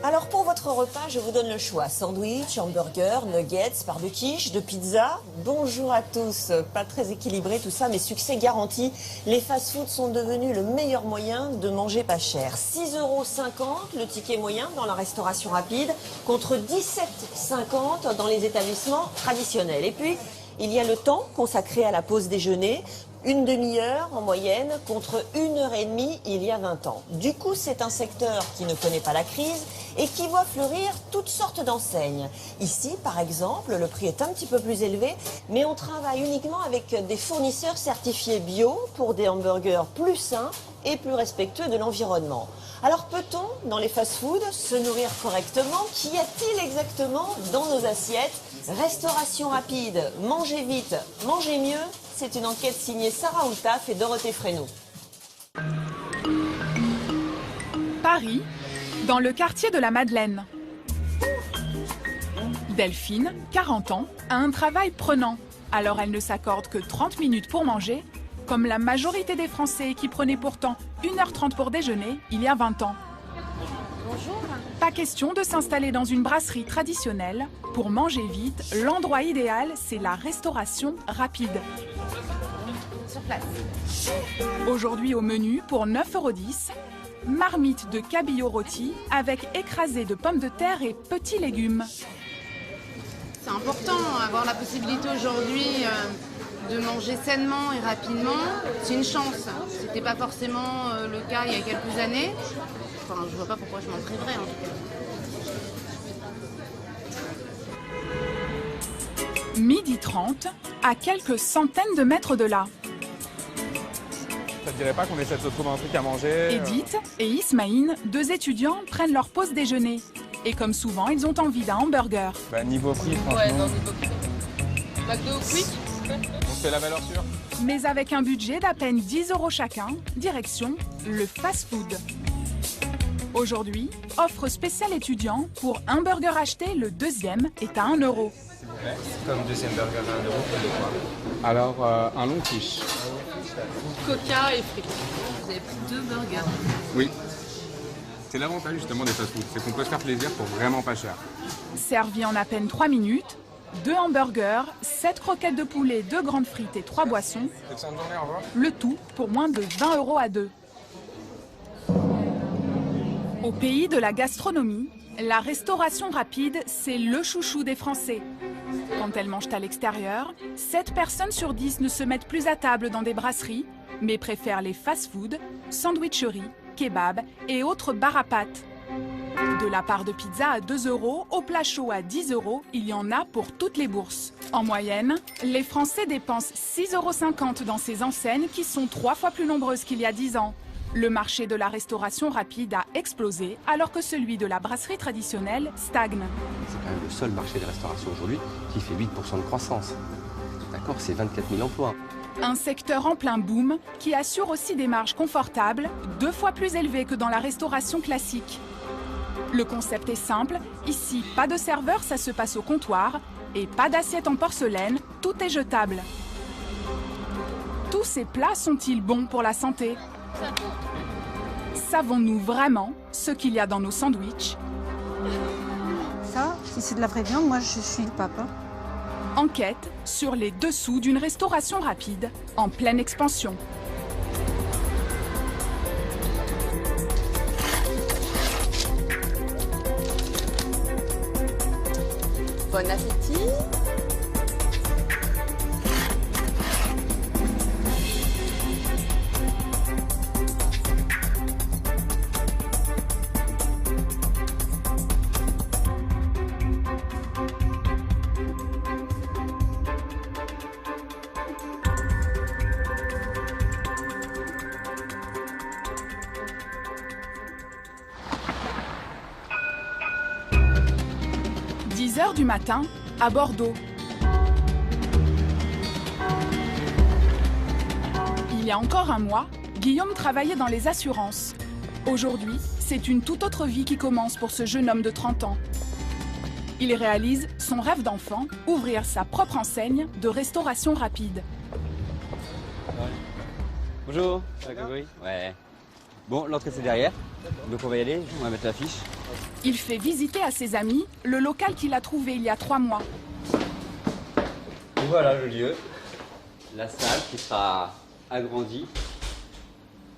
Alors pour votre repas, je vous donne le choix. Sandwich, hamburger, nuggets, part de quiche, de pizza. Bonjour à tous. Pas très équilibré tout ça, mais succès garanti. Les fast-foods sont devenus le meilleur moyen de manger pas cher. 6,50 € le ticket moyen dans la restauration rapide contre 17,50 € dans les établissements traditionnels. Et puis, il y a le temps consacré à la pause déjeuner. Une demi-heure en moyenne contre 1h30 il y a 20 ans. Du coup, c'est un secteur qui ne connaît pas la crise et qui voit fleurir toutes sortes d'enseignes. Ici, par exemple, le prix est un petit peu plus élevé, mais on travaille uniquement avec des fournisseurs certifiés bio pour des hamburgers plus sains et plus respectueux de l'environnement. Alors peut-on, dans les fast-foods, se nourrir correctement? Qu'y a-t-il exactement dans nos assiettes? Restauration rapide, mangez vite, mangez mieux. C'est une enquête signée Sarah Oultaf et Dorothée Frénoux. Paris, dans le quartier de la Madeleine. Delphine, 40 ans, a un travail prenant. Alors elle ne s'accorde que 30 minutes pour manger, comme la majorité des Français qui prenaient pourtant 1h30 pour déjeuner il y a 20 ans. Bonjour. Pas question de s'installer dans une brasserie traditionnelle. Pour manger vite, l'endroit idéal, c'est la restauration rapide. Sur place. Aujourd'hui au menu, pour 9,10 €, marmite de cabillaud rôti avec écrasé de pommes de terre et petits légumes. C'est important, avoir la possibilité aujourd'hui de manger sainement et rapidement. C'est une chance. C'était pas forcément le cas il y a quelques années. Enfin, je vois pas pourquoi je m'en priverais en tout cas. 12h30, à quelques centaines de mètres de là. Ça te dirait pas qu'on essaie de se trouver un truc à manger? Edith et Ismaïn, deux étudiants, prennent leur pause déjeuner. Et comme souvent, ils ont envie d'un hamburger. Bah niveau prix, franchement. Ouais, non, niveau prix. McDo quick. On se fait la valeur sûre. Mais avec un budget d'à peine 10 € chacun, direction le fast-food. Aujourd'hui, offre spéciale étudiant, pour un burger acheté, le deuxième est à 1 €. Comme deuxième burger à 1 €, vous voulez quoi? Alors, un long quiche. Coca et frites. Vous avez pris 2 burgers. Oui. C'est l'avantage justement des fast-foods, c'est qu'on peut se faire plaisir pour vraiment pas cher. Servi en à peine 3 minutes, 2 hamburgers, 7 croquettes de poulet, 2 grandes frites et 3 boissons. Excellente journée, au revoir. Le tout pour moins de 20 € à deux. Au pays de la gastronomie, la restauration rapide, c'est le chouchou des Français. Quand elles mangent à l'extérieur, 7 personnes sur 10 ne se mettent plus à table dans des brasseries, mais préfèrent les fast-foods, sandwicheries, kebabs et autres bars à pâtes. De la part de pizza à 2 € au plat chaud à 10 €, il y en a pour toutes les bourses. En moyenne, les Français dépensent 6,50 € dans ces enseignes qui sont 3 fois plus nombreuses qu'il y a 10 ans. Le marché de la restauration rapide a explosé alors que celui de la brasserie traditionnelle stagne. C'est quand même le seul marché de restauration aujourd'hui qui fait 8% de croissance. D'accord, c'est 24 000 emplois. Un secteur en plein boom qui assure aussi des marges confortables, 2 fois plus élevées que dans la restauration classique. Le concept est simple, ici pas de serveur, ça se passe au comptoir, et pas d'assiette en porcelaine, tout est jetable. Tous ces plats sont-ils bons pour la santé ? Savons-nous vraiment ce qu'il y a dans nos sandwichs ? Ça, si c'est de la vraie viande, moi je suis le pape. Enquête sur les dessous d'une restauration rapide en pleine expansion. Bon appétit. Du matin à Bordeaux. Il y a encore un mois, Guillaume travaillait dans les assurances. Aujourd'hui, c'est une toute autre vie qui commence pour ce jeune homme de 30 ans. Il réalise son rêve d'enfant, ouvrir sa propre enseigne de restauration rapide. Bonjour, ça va Grégory? Ouais. Bon, l'entrée c'est derrière, donc on va y aller, on va mettre l'affiche. Il fait visiter à ses amis le local qu'il a trouvé il y a 3 mois. Et voilà le lieu, la salle qui sera agrandie.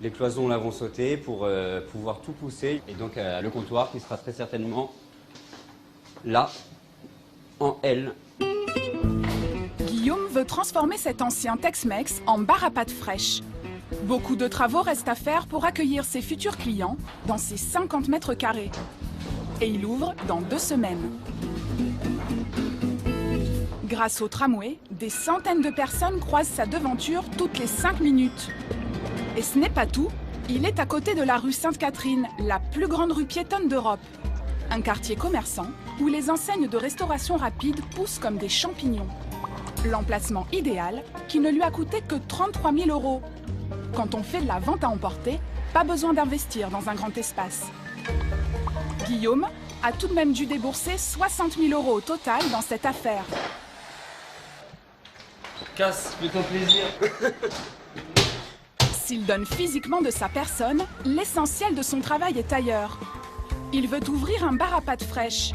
Les cloisons là vont sauter pour pouvoir tout pousser. Et donc le comptoir qui sera très certainement là, en L. Guillaume veut transformer cet ancien Tex-Mex en bar à pâtes fraîches. Beaucoup de travaux restent à faire pour accueillir ses futurs clients dans ses 50 mètres carrés. Et il ouvre dans 2 semaines. Grâce au tramway, des centaines de personnes croisent sa devanture toutes les 5 minutes. Et ce n'est pas tout, il est à côté de la rue Sainte-Catherine, la plus grande rue piétonne d'Europe. Un quartier commerçant où les enseignes de restauration rapide poussent comme des champignons. L'emplacement idéal qui ne lui a coûté que 33 000 €. Quand on fait de la vente à emporter, pas besoin d'investir dans un grand espace. Guillaume a tout de même dû débourser 60 000 € au total dans cette affaire. Casse, fais-toi plaisir. S'il donne physiquement de sa personne, l'essentiel de son travail est ailleurs. Il veut ouvrir un bar à pâtes fraîches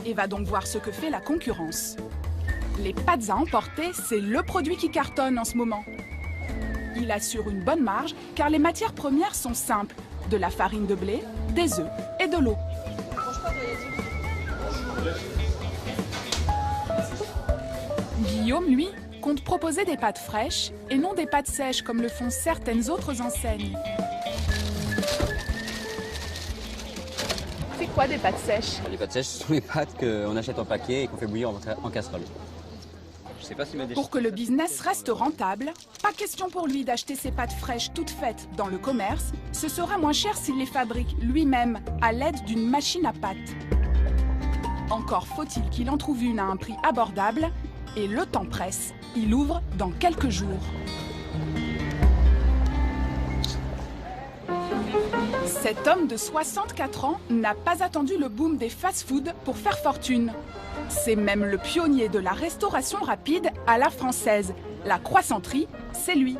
et va donc voir ce que fait la concurrence. Les pâtes à emporter, c'est le produit qui cartonne en ce moment. Il assure une bonne marge car les matières premières sont simples. De la farine de blé, des œufs et de l'eau. Guillaume, lui, compte proposer des pâtes fraîches et non des pâtes sèches comme le font certaines autres enseignes. C'est quoi des pâtes sèches? Les pâtes sèches, ce sont les pâtes qu'on achète en paquet et qu'on fait bouillir en casserole. Je sais pas si Pour que le business reste rentable, pas question pour lui d'acheter ses pâtes fraîches toutes faites dans le commerce. Ce sera moins cher s'il les fabrique lui-même à l'aide d'une machine à pâtes. Encore faut-il qu'il en trouve une à un prix abordable et le temps presse. Il ouvre dans quelques jours. Cet homme de 64 ans n'a pas attendu le boom des fast-foods pour faire fortune. C'est même le pionnier de la restauration rapide à la française. La croissanterie, c'est lui.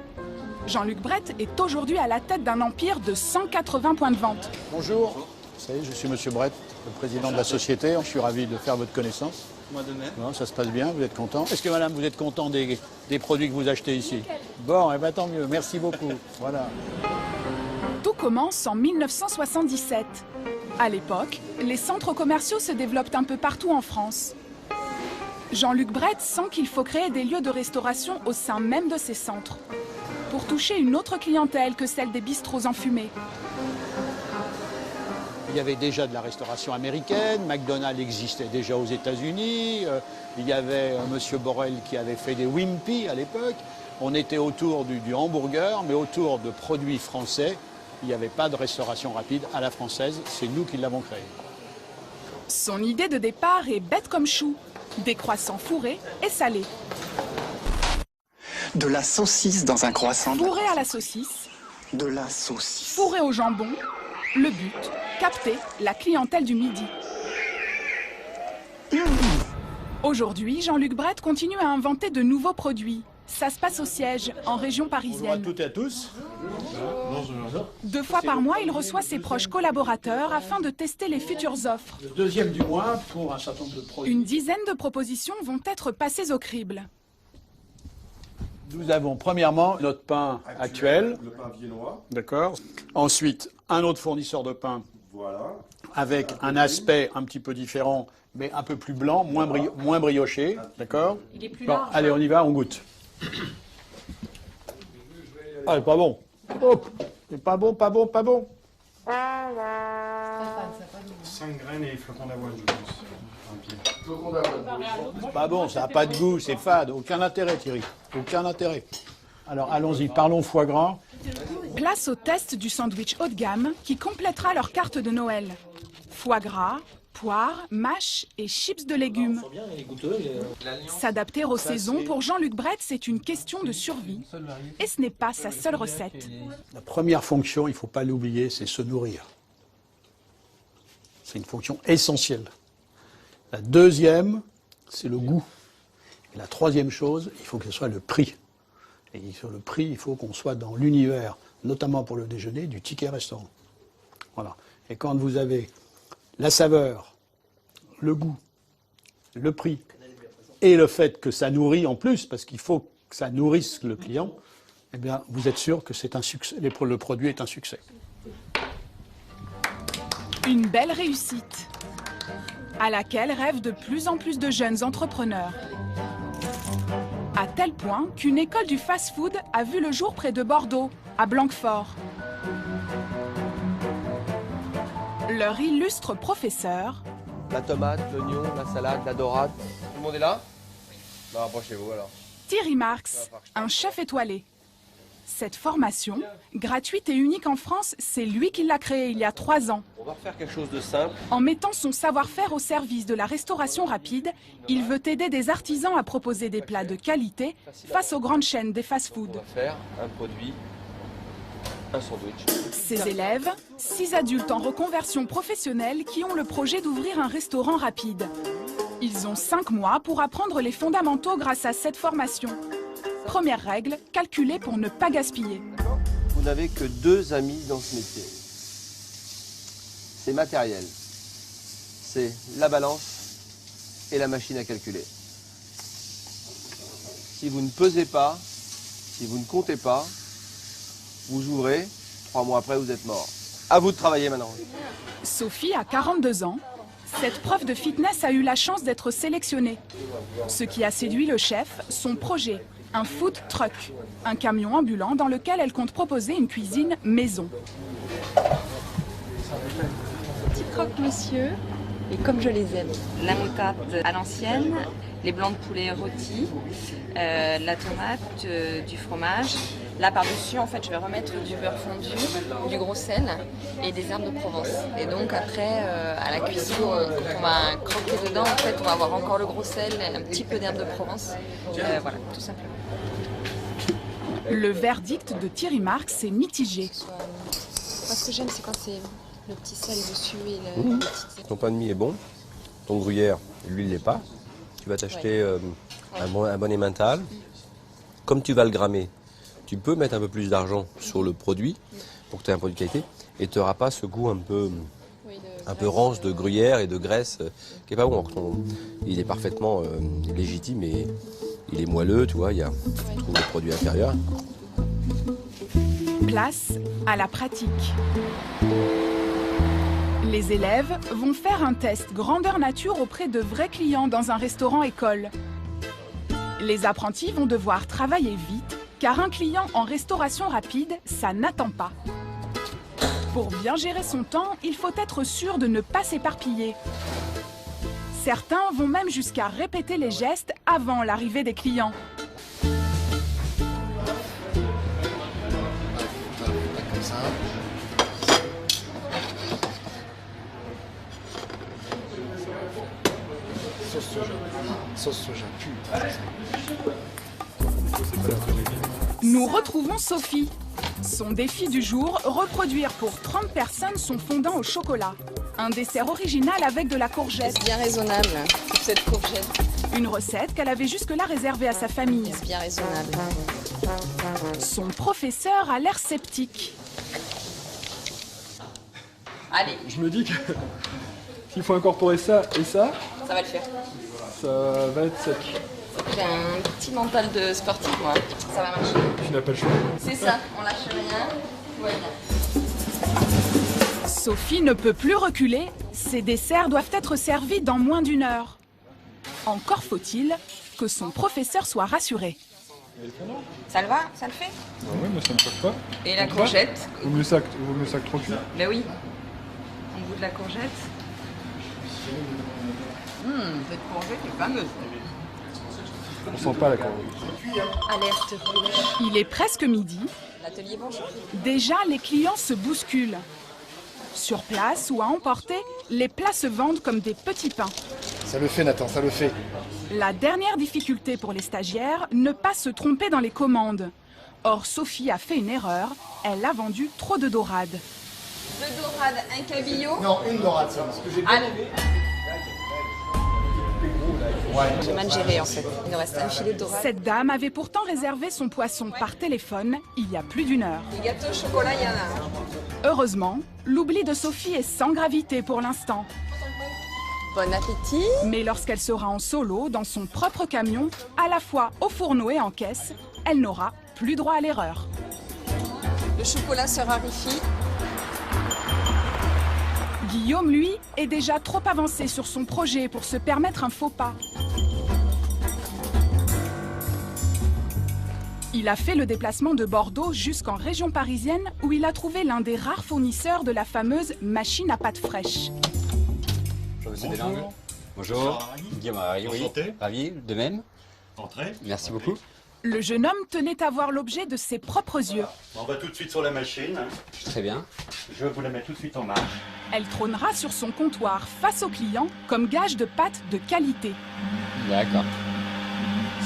Jean-Luc Brett est aujourd'hui à la tête d'un empire de 180 points de vente. Bonjour, je suis Monsieur Brett, le président de la société. Je suis ravi de faire votre connaissance. Moi de même. Bon, ça se passe bien, vous êtes content. Est-ce que madame, vous êtes content des produits que vous achetez ici? Bon, eh ben, tant mieux, merci beaucoup. Voilà. Tout commence en 1977. À l'époque, les centres commerciaux se développent un peu partout en France. Jean-Luc Brett sent qu'il faut créer des lieux de restauration au sein même de ces centres, pour toucher une autre clientèle que celle des bistrots enfumés. Il y avait déjà de la restauration américaine, McDonald's existait déjà aux États-Unis, il y avait Monsieur Borel qui avait fait des Wimpy à l'époque. On était autour du hamburger, mais autour de produits français. Il n'y avait pas de restauration rapide à la française, c'est nous qui l'avons créé. Son idée de départ est bête comme chou, des croissants fourrés et salés. De la saucisse dans un croissant. Fourré à la saucisse. De la saucisse. Fourré au jambon. Le but, capter la clientèle du midi. Aujourd'hui, Jean-Luc Brett continue à inventer de nouveaux produits. Ça se passe au siège, en région parisienne. Bonjour à toutes et à tous. 2 fois par mois, il reçoit ses proches collaborateurs afin de tester les futures offres. Le deuxième du mois pour un certain nombre de produits. Une dizaine de propositions vont être passées au crible. Nous avons premièrement notre pain actuel. Le pain viennois. D'accord. Ensuite, un autre fournisseur de pain. Voilà. Avec un aspect un petit peu différent, mais un peu plus blanc, moins brioché. D'accord. Il est plus Bon, large. allez, on y va, on goûte. Ah, c'est pas bon. Hop. C'est pas bon, pas bon, pas bon. 5 graines et flocons d'avoine, je pense. C'est pas bon, ça n'a pas de goût, c'est fade. Aucun intérêt, Thierry. Aucun intérêt. Alors, allons-y, parlons foie gras. Place au test du sandwich haut de gamme qui complétera leur carte de Noël. Foie gras, poire, mâche et chips de légumes. S'adapter aux saisons, pour Jean-Luc Brett, c'est une question de survie. Et ce n'est pas sa seule recette. La première fonction, il ne faut pas l'oublier, c'est se nourrir. C'est une fonction essentielle. La deuxième, c'est le goût. Et la troisième chose, il faut que ce soit le prix. Et sur le prix, il faut qu'on soit dans l'univers, notamment pour le déjeuner, du ticket restaurant. Voilà. Et quand vous avez la saveur, le goût, le prix et le fait que ça nourrit en plus, parce qu'il faut que ça nourrisse le client, eh bien, vous êtes sûr que c'est un succès, le produit est un succès. Une belle réussite, à laquelle rêvent de plus en plus de jeunes entrepreneurs. À tel point qu'une école du fast-food a vu le jour près de Bordeaux, à Blanquefort. Leur illustre professeur... La tomate, l'oignon, la salade, la dorade. Tout le monde est là? Non, rapprochez-vous alors. Thierry Marx, un chef étoilé. Cette formation, gratuite et unique en France, c'est lui qui l'a créée il y a 3 ans. On va refaire quelque chose de simple. En mettant son savoir-faire au service de la restauration rapide, il veut aider des artisans à proposer des plats de qualité face aux grandes chaînes des fast-food. On va faire un produit, un sandwich. Ses élèves, 6 adultes en reconversion professionnelle qui ont le projet d'ouvrir un restaurant rapide. Ils ont 5 mois pour apprendre les fondamentaux grâce à cette formation. Première règle, calculer pour ne pas gaspiller. Vous n'avez que 2 amis dans ce métier. C'est matériel. C'est la balance et la machine à calculer. Si vous ne pesez pas, si vous ne comptez pas, vous ouvrez, 3 mois après vous êtes mort. À vous de travailler maintenant. Sophie a 42 ans. Cette prof de fitness a eu la chance d'être sélectionnée. Ce qui a séduit le chef, son projet. Un food truck, un camion ambulant dans lequel elle compte proposer une cuisine maison. Petit croque-monsieur, et comme je les aime. La moutarde à l'ancienne, les blancs de poulet rôtis, la tomate, du fromage. Là par-dessus, en fait, je vais remettre du beurre fondu, du gros sel et des herbes de Provence. Et donc après, à la cuisson, quand on va croquer dedans, en fait, on va avoir encore le gros sel et un petit peu d'herbes de Provence. Voilà, tout simplement. Le verdict de Thierry Marx est mitigé. Moi, ce que j'aime, c'est quand c'est le petit sel dessus et le petit... Ton pain de mie est bon, ton gruyère, lui, il l'est pas. Tu vas t'acheter un bon emmental. Comme tu vas le grammer, tu peux mettre un peu plus d'argent sur le produit pour que tu aies un produit de qualité et tu n'auras pas ce goût un peu rance de gruyère et de graisse qui n'est pas bon. Il est parfaitement légitime et il est moelleux, tu vois, il y a le produit intérieur. Place à la pratique. Les élèves vont faire un test grandeur nature auprès de vrais clients dans un restaurant-école. Les apprentis vont devoir travailler vite, car un client en restauration rapide, ça n'attend pas. Pour bien gérer son temps, il faut être sûr de ne pas s'éparpiller. Certains vont même jusqu'à répéter les gestes avant l'arrivée des clients. Comme ça. Sauce soja pure. Nous retrouvons Sophie. Son défi du jour, reproduire pour 30 personnes son fondant au chocolat. Un dessert original avec de la courgette. C'est bien raisonnable, cette courgette. Une recette qu'elle avait jusque-là réservée à sa famille. C'est bien raisonnable. Son professeur a l'air sceptique. Allez. Je me dis que s'il faut incorporer ça et ça, ça va le faire. Ça va être sec. J'ai un petit mental de sportif, moi. Ça va marcher. Tu n'as pas le choix. C'est ça, on lâche rien. Voilà. Sophie ne peut plus reculer. Ses desserts doivent être servis dans moins d'1 heure. Encore faut-il que son professeur soit rassuré. Ça le va? Ça le fait? Oui, mais ça ne choque pas. Et la courgette? Vaut mieux ça que trop cuit. Ben oui. Au goût de la courgette. Cette courgette est fameuse. On sent pas la courgette. Alerte rouge. Il est presque midi. L'atelier bonjour. Déjà, les clients se bousculent. Sur place ou à emporter, les plats se vendent comme des petits pains. Ça le fait, Nathan, ça le fait. La dernière difficulté pour les stagiaires, ne pas se tromper dans les commandes. Or, Sophie a fait une erreur. Elle a vendu trop de dorades. 2 dorades, un cabillaud. Non, une dorade, ça. Ce que j'ai bien aimé. J'ai mal géré en fait. Il nous reste un filet de dorade. Cette dame avait pourtant réservé son poisson par téléphone il y a plus d'1 heure. Les gâteaux au chocolat, il y en a. Heureusement, l'oubli de Sophie est sans gravité pour l'instant. Bon appétit. Mais lorsqu'elle sera en solo, dans son propre camion, à la fois au fourneau et en caisse, elle n'aura plus droit à l'erreur. Le chocolat se raréfie. Guillaume, lui, est déjà trop avancé sur son projet pour se permettre un faux pas. Il a fait le déplacement de Bordeaux jusqu'en région parisienne où il a trouvé l'un des rares fournisseurs de la fameuse machine à pâte fraîche. Bonjour Monsieur Delangle. Bonjour. Guillaume, oui. Ravi, de même. Entrez. Merci beaucoup. Le jeune homme tenait à voir l'objet de ses propres yeux. On va tout de suite sur la machine. Très bien. Je vous la mets tout de suite en marche. Elle trônera sur son comptoir face aux clients comme gage de pâtes de qualité. D'accord.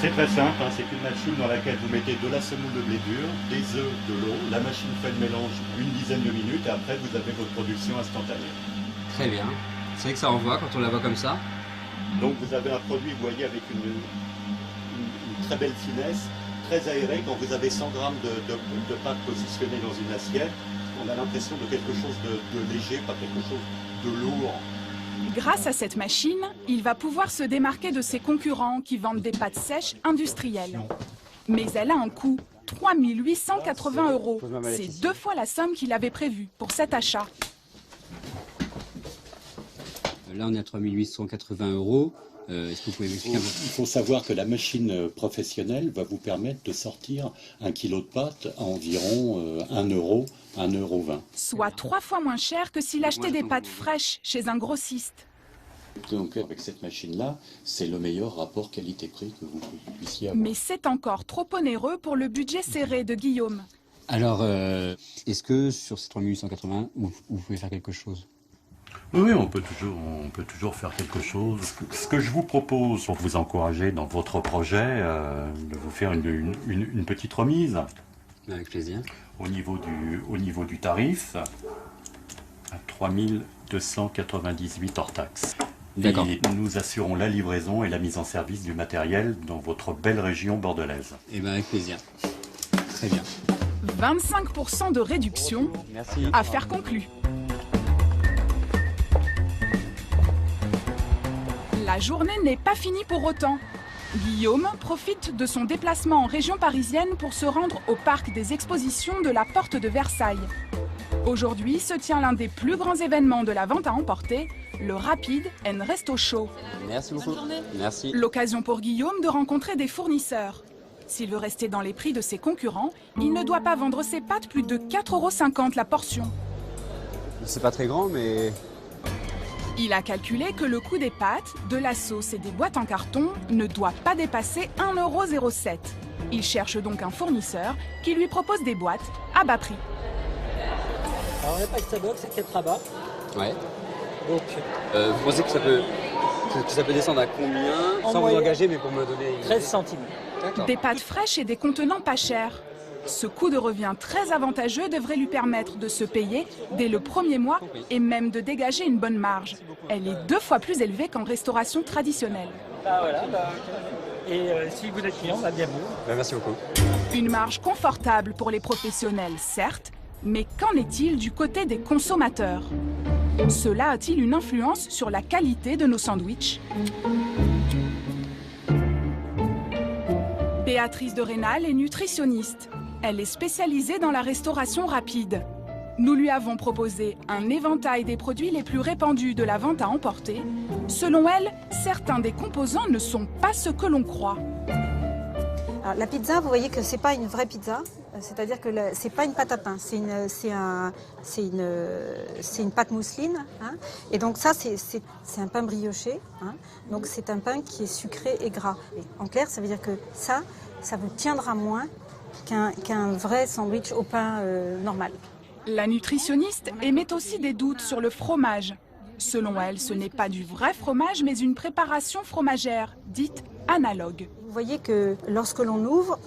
C'est très simple, hein, c'est une machine dans laquelle vous mettez de la semoule de blé dur, des œufs, de l'eau. La machine fait le mélange une dizaine de minutes et après vous avez votre production instantanée. Très bien. C'est vrai que ça envoie quand on la voit comme ça. Donc vous avez un produit, vous voyez, avec une très belle finesse, très aéré. Quand vous avez 100 grammes de pâte positionnée dans une assiette, on a l'impression de quelque chose de léger, pas quelque chose de lourd. Grâce à cette machine, il va pouvoir se démarquer de ses concurrents qui vendent des pâtes sèches industrielles. Mais elle a un coût, 3 880 €. C'est 2 fois la somme qu'il avait prévue pour cet achat. Là, on est à 3 880 €. Est-ce que vous pouvez m'expliquer un peu? Il faut savoir que la machine professionnelle va vous permettre de sortir 1 kg de pâte à environ 1 €, 1,20 €. Soit 3 fois moins cher que s'il achetait des pâtes fraîches chez un grossiste. Donc avec cette machine-là, c'est le meilleur rapport qualité-prix que vous puissiez avoir. Mais c'est encore trop onéreux pour le budget serré de Guillaume. Alors, est-ce que sur ces 3 880, vous pouvez faire quelque chose? Oui, on peut toujours faire quelque chose. Ce que je vous propose pour vous encourager dans votre projet, de vous faire une petite remise. Avec plaisir. Au niveau du tarif, à 3 298 hors taxe. D'accord. Et nous assurons la livraison et la mise en service du matériel dans votre belle région bordelaise. Eh bien, avec plaisir. Très bien. 25% de réduction. Merci. Affaire conclue. La journée n'est pas finie pour autant. Guillaume profite de son déplacement en région parisienne pour se rendre au parc des expositions de la Porte de Versailles. Aujourd'hui se tient l'un des plus grands événements de la vente à emporter, le Rapid & Resto Show. Merci beaucoup. Merci. L'occasion pour Guillaume de rencontrer des fournisseurs. S'il veut rester dans les prix de ses concurrents, il ne doit pas vendre ses pâtes plus de 4,50 € la portion. C'est pas très grand, mais... Il a calculé que le coût des pâtes, de la sauce et des boîtes en carton ne doit pas dépasser 1,07 €. Il cherche donc un fournisseur qui lui propose des boîtes à bas prix. Alors le pack Starbucks, c'est 4 rabats. Ouais. Donc, vous pensez que ça peut descendre à combien? Sans vous engager, mais pour me donner... 13 centimes. Des pâtes fraîches et des contenants pas chers. Ce coût de revient très avantageux devrait lui permettre de se payer dès le premier mois et même de dégager une bonne marge. Elle est 2 fois plus élevée qu'en restauration traditionnelle. Voilà. Et si vous êtes client, bienvenue. Merci beaucoup. Une marge confortable pour les professionnels, certes, mais qu'en est-il du côté des consommateurs? Cela a-t-il une influence sur la qualité de nos sandwichs? Béatrice de Rénal est nutritionniste. Elle est spécialisée dans la restauration rapide. Nous lui avons proposé un éventail des produits les plus répandus de la vente à emporter. Selon elle, certains des composants ne sont pas ce que l'on croit. Alors, la pizza, vous voyez que c'est pas une vraie pizza, c'est-à-dire que c'est pas une pâte à pain, c'est une pâte mousseline, hein. Et donc ça c'est un pain brioché, hein. Donc c'est un pain qui est sucré et gras. Et en clair, ça veut dire que ça vous tiendra moins qu'un vrai sandwich au pain normal. La nutritionniste émet aussi des doutes sur le fromage. Selon elle, ce n'est pas du vrai fromage, mais une préparation fromagère, dite analogue. Vous voyez que lorsque l'on ouvre,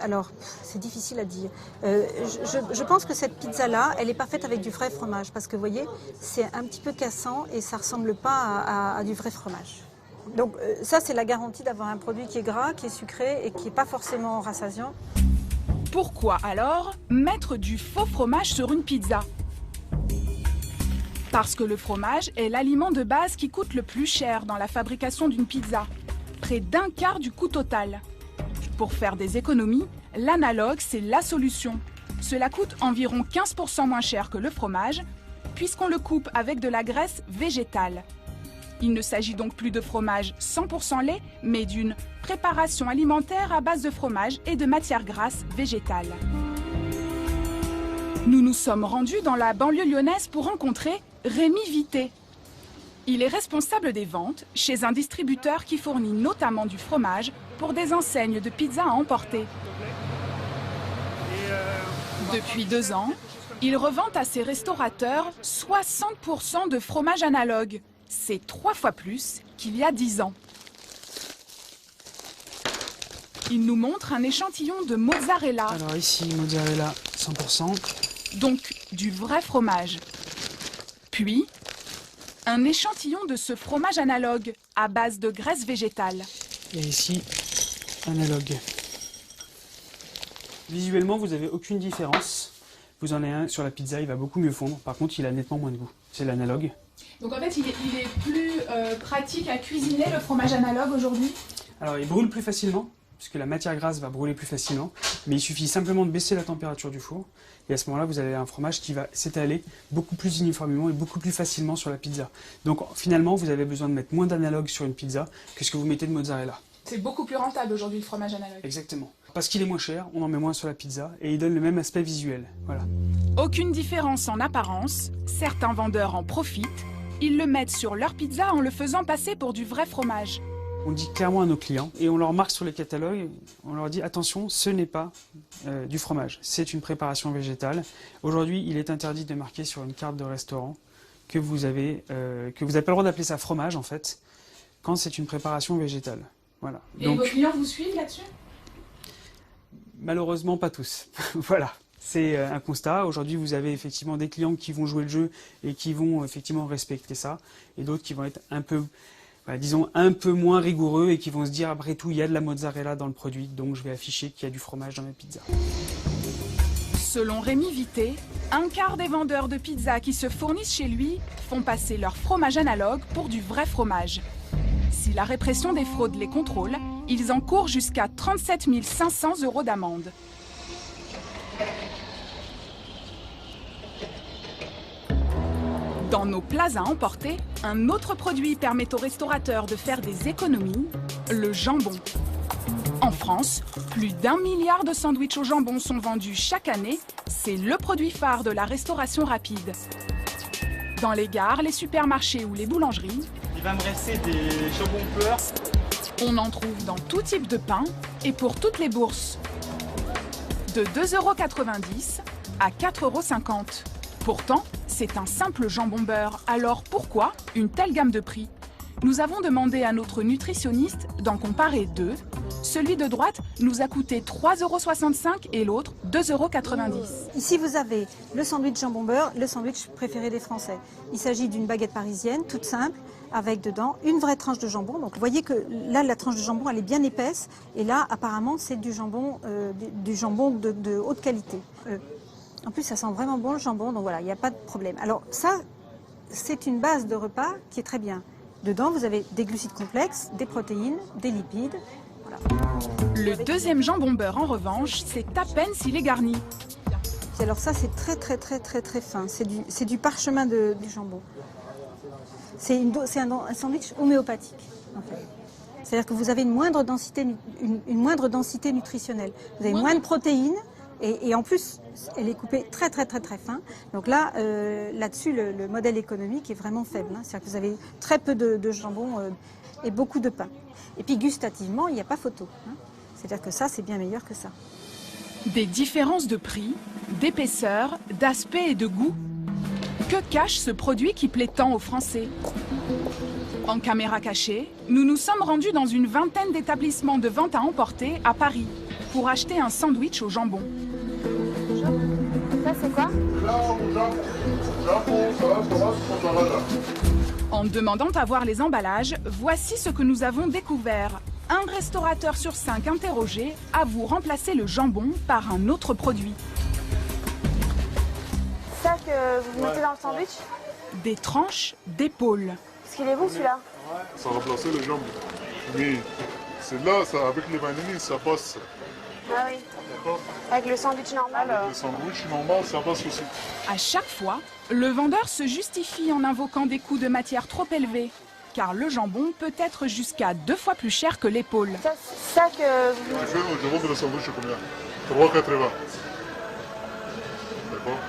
alors c'est difficile à dire. Je pense que cette pizza-là, elle n'est pas faite avec du vrai fromage, parce que vous voyez, c'est un petit peu cassant et ça ne ressemble pas à du vrai fromage. Donc ça, c'est la garantie d'avoir un produit qui est gras, qui est sucré et qui n'est pas forcément rassasiant. Pourquoi alors mettre du faux fromage sur une pizza? Parce que le fromage est l'aliment de base qui coûte le plus cher dans la fabrication d'une pizza, près d'un quart du coût total. Pour faire des économies, l'analogue, c'est la solution. Cela coûte environ 15% moins cher que le fromage, puisqu'on le coupe avec de la graisse végétale. Il ne s'agit donc plus de fromage 100% lait, mais d'une préparation alimentaire à base de fromage et de matières grasses végétales. Nous nous sommes rendus dans la banlieue lyonnaise pour rencontrer Rémi Vité. Il est responsable des ventes chez un distributeur qui fournit notamment du fromage pour des enseignes de pizza à emporter. Depuis 2 ans, il revend à ses restaurateurs 60% de fromage analogue. C'est 3 fois plus qu'il y a 10 ans. Il nous montre un échantillon de mozzarella. Alors ici, mozzarella 100%. Donc du vrai fromage. Puis, un échantillon de ce fromage analogue à base de graisse végétale. Et ici, analogue. Visuellement, vous n'avez aucune différence. Vous en avez un sur la pizza, il va beaucoup mieux fondre. Par contre, il a nettement moins de goût. C'est l'analogue. Donc en fait, il est plus pratique à cuisiner, le fromage analogue, aujourd'hui? Alors, il brûle plus facilement, puisque la matière grasse va brûler plus facilement. Mais il suffit simplement de baisser la température du four. Et à ce moment-là, vous avez un fromage qui va s'étaler beaucoup plus uniformément et beaucoup plus facilement sur la pizza. Donc finalement, vous avez besoin de mettre moins d'analogue sur une pizza que ce que vous mettez de mozzarella. C'est beaucoup plus rentable aujourd'hui, le fromage analogue. Exactement. Parce qu'il est moins cher, on en met moins sur la pizza et il donne le même aspect visuel. Voilà. Aucune différence en apparence. Certains vendeurs en profitent. Ils le mettent sur leur pizza en le faisant passer pour du vrai fromage. On dit clairement à nos clients et on leur marque sur les catalogues, on leur dit attention, ce n'est pas du fromage, c'est une préparation végétale. Aujourd'hui, il est interdit de marquer sur une carte de restaurant que vous avez pas le droit d'appeler ça fromage en fait, quand c'est une préparation végétale. Voilà. Et donc, vos clients vous suivent là-dessus? Malheureusement, pas tous. Voilà. C'est un constat. Aujourd'hui, vous avez effectivement des clients qui vont jouer le jeu et qui vont effectivement respecter ça, et d'autres qui vont être un peu, disons, un peu moins rigoureux et qui vont se dire, après tout, il y a de la mozzarella dans le produit, donc je vais afficher qu'il y a du fromage dans ma pizza. Selon Rémi Vité, un quart des vendeurs de pizza qui se fournissent chez lui font passer leur fromage analogue pour du vrai fromage. Si la répression des fraudes les contrôle, ils encourent jusqu'à 37 500 € d'amende. Dans nos plats à emporter, un autre produit permet aux restaurateurs de faire des économies, le jambon. En France, plus d'1 milliard de sandwichs au jambon sont vendus chaque année. C'est le produit phare de la restauration rapide. Dans les gares, les supermarchés ou les boulangeries, il va me rester des jambons pleurs. On en trouve dans tout type de pain et pour toutes les bourses. De 2,90 € à 4,50 €. Pourtant, c'est un simple jambon beurre. Alors pourquoi une telle gamme de prix? Nous avons demandé à notre nutritionniste d'en comparer deux. Celui de droite nous a coûté 3,65 € et l'autre 2,90 €. Ici, vous avez le sandwich jambon beurre, le sandwich préféré des Français. Il s'agit d'une baguette parisienne, toute simple, avec dedans une vraie tranche de jambon. Donc vous voyez que là, la tranche de jambon, elle est bien épaisse. Et là, apparemment, c'est du jambon de haute qualité. En plus, ça sent vraiment bon le jambon, donc voilà, il n'y a pas de problème. Alors ça, c'est une base de repas qui est très bien. Dedans, vous avez des glucides complexes, des protéines, des lipides. Voilà. Le deuxième jambon beurre, en revanche, c'est à peine s'il est garni. Alors ça, c'est très fin. C'est du parchemin du jambon. C'est un sandwich homéopathique, en fait. C'est-à-dire que vous avez une moindre densité nutritionnelle. Vous avez moins de protéines. Et en plus, elle est coupée très fin. Donc là, là-dessus, le modèle économique est vraiment faible. Hein. C'est-à-dire que vous avez très peu de jambon et beaucoup de pain. Et puis gustativement, il n'y a pas photo. Hein. C'est-à-dire que ça, c'est bien meilleur que ça. Des différences de prix, d'épaisseur, d'aspect et de goût. Que cache ce produit qui plaît tant aux Français? En caméra cachée, nous nous sommes rendus dans une vingtaine d'établissements de vente à emporter à Paris pour acheter un sandwich au jambon. Ça, c'est quoi? En demandant à voir les emballages, voici ce que nous avons découvert. un restaurateur sur 5 interrogés avoue remplacer le jambon par un autre produit. Ça que vous mettez dans le sandwich? Des tranches d'épaule. Est-ce qu'il est bon celui-là? Ça remplaçait le jambon. Mais c'est là, ça, avec les vanilles, ça passe. Ah oui. Avec le sandwich normal? Avec le sandwich normal, ça passe aussi. À chaque fois, le vendeur se justifie en invoquant des coûts de matière trop élevés. Car le jambon peut être jusqu'à 2 fois plus cher que l'épaule. Ça que vous... Je vends le sandwich combien? 3,80. D'accord?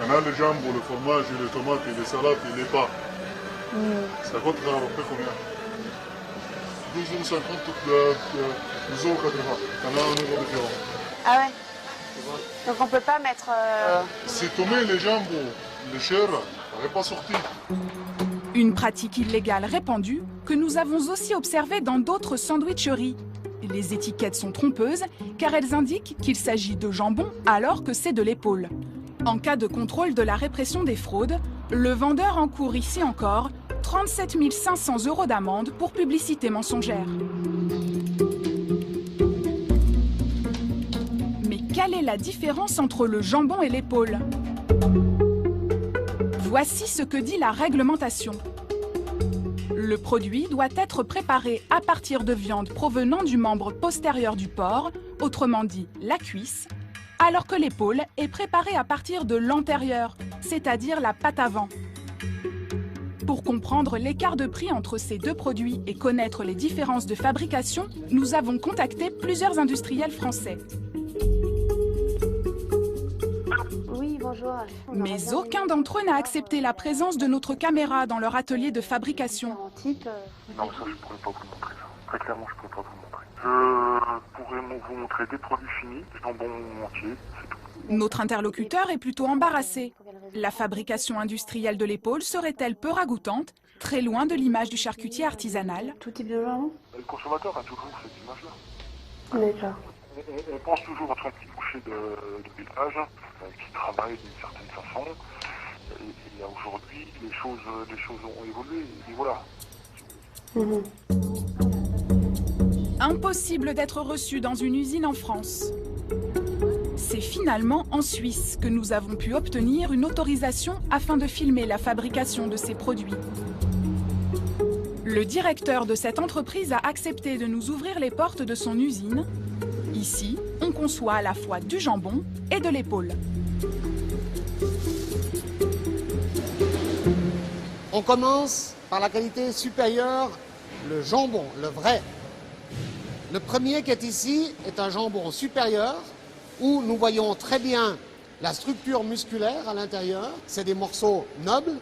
Maintenant, le jambon, le fromage, les tomates, et les salades et les pas. Ça coûte à peu près combien? 12,50 €, 12,80 €. Il y en a un euro différent. Ah ouais. Donc on peut pas mettre... Si tu mets les jambons, les chairs, ça n'est pas sorti. Une pratique illégale répandue que nous avons aussi observée dans d'autres sandwicheries. Les étiquettes sont trompeuses car elles indiquent qu'il s'agit de jambon alors que c'est de l'épaule. En cas de contrôle de la répression des fraudes, le vendeur encourt ici encore 37 500 € d'amende pour publicité mensongère. Mais quelle est la différence entre le jambon et l'épaule ? Voici ce que dit la réglementation. Le produit doit être préparé à partir de viande provenant du membre postérieur du porc, autrement dit la cuisse, alors que l'épaule est préparée à partir de l'antérieur, c'est-à-dire la patte avant. Pour comprendre l'écart de prix entre ces deux produits et connaître les différences de fabrication, nous avons contacté plusieurs industriels français. Oui, bonjour. Mais aucun d'entre eux n'a accepté la présence de notre caméra dans leur atelier de fabrication. Non, ça, je ne pourrais pas vous le montrer. Ça. Très clairement, je ne pourrais pas vous le montrer. Je pourrais vous montrer des produits finis, des jambons entiers, c'est tout. Notre interlocuteur est plutôt embarrassé. La fabrication industrielle de l'épaule serait-elle peu ragoûtante, très loin de l'image du charcutier artisanal? Tout type de jambon? Le consommateur a toujours cette image-là. D'accord. On pense toujours à son petit boucher de village qui travaille d'une certaine façon. Et aujourd'hui, les choses ont évolué. Et voilà. Impossible d'être reçu dans une usine en France. C'est finalement en Suisse que nous avons pu obtenir une autorisation afin de filmer la fabrication de ces produits. Le directeur de cette entreprise a accepté de nous ouvrir les portes de son usine. Ici, on conçoit à la fois du jambon et de l'épaule. On commence par la qualité supérieure, le jambon, le vrai. Le premier qui est ici est un jambon supérieur où nous voyons très bien la structure musculaire à l'intérieur. C'est des morceaux nobles,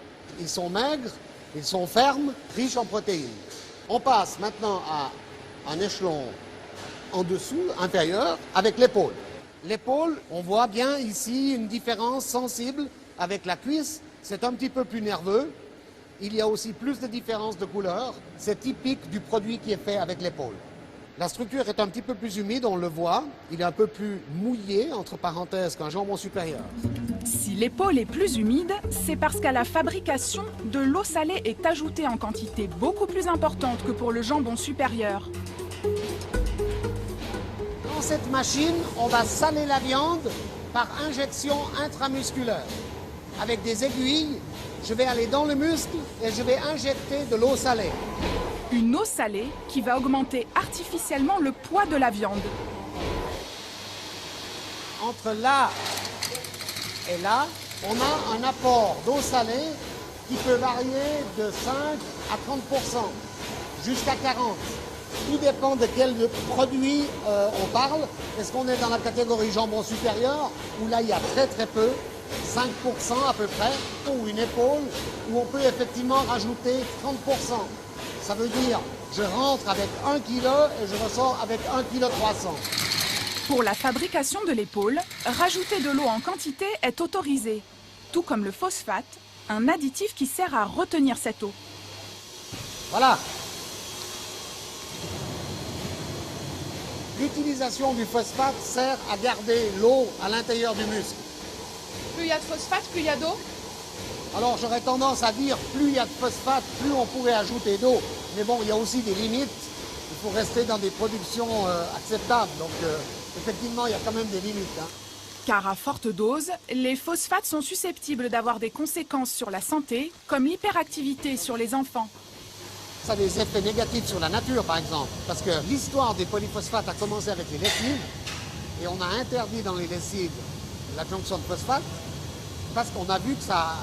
ils sont maigres, ils sont fermes, riches en protéines. On passe maintenant à un échelon en dessous, inférieur, avec l'épaule. L'épaule, on voit bien ici une différence sensible avec la cuisse. C'est un petit peu plus nerveux. Il y a aussi plus de différence de couleur. C'est typique du produit qui est fait avec l'épaule. La structure est un petit peu plus humide, on le voit. Il est un peu plus mouillé, entre parenthèses, qu'un jambon supérieur. Si l'épaule est plus humide, c'est parce qu'à la fabrication, de l'eau salée est ajoutée en quantité beaucoup plus importante que pour le jambon supérieur. Dans cette machine, on va saler la viande par injection intramusculaire. Avec des aiguilles, je vais aller dans le muscle et je vais injecter de l'eau salée. Une eau salée qui va augmenter artificiellement le poids de la viande. Entre là et là, on a un apport d'eau salée qui peut varier de 5 à 30%, jusqu'à 40%. Tout dépend de quel produit on parle. Est-ce qu'on est dans la catégorie jambon supérieur, où là il y a très peu, 5% à peu près, ou une épaule, où on peut effectivement rajouter 30%. Ça veut dire, je rentre avec 1 kg et je ressors avec 1,3 kg. Pour la fabrication de l'épaule, rajouter de l'eau en quantité est autorisé, tout comme le phosphate, un additif qui sert à retenir cette eau. Voilà. L'utilisation du phosphate sert à garder l'eau à l'intérieur du muscle. Plus il y a de phosphate, plus il y a d'eau? Alors j'aurais tendance à dire plus il y a de phosphate, plus on pourrait ajouter d'eau. Mais bon, il y a aussi des limites. Il faut rester dans des productions acceptables. Donc effectivement, il y a quand même des limites. Hein. Car à forte dose, les phosphates sont susceptibles d'avoir des conséquences sur la santé, comme l'hyperactivité sur les enfants. Ça a des effets négatifs sur la nature, par exemple. Parce que l'histoire des polyphosphates a commencé avec les lessives. Et on a interdit dans les lessives l'adjonction de phosphate parce qu'on a vu que ça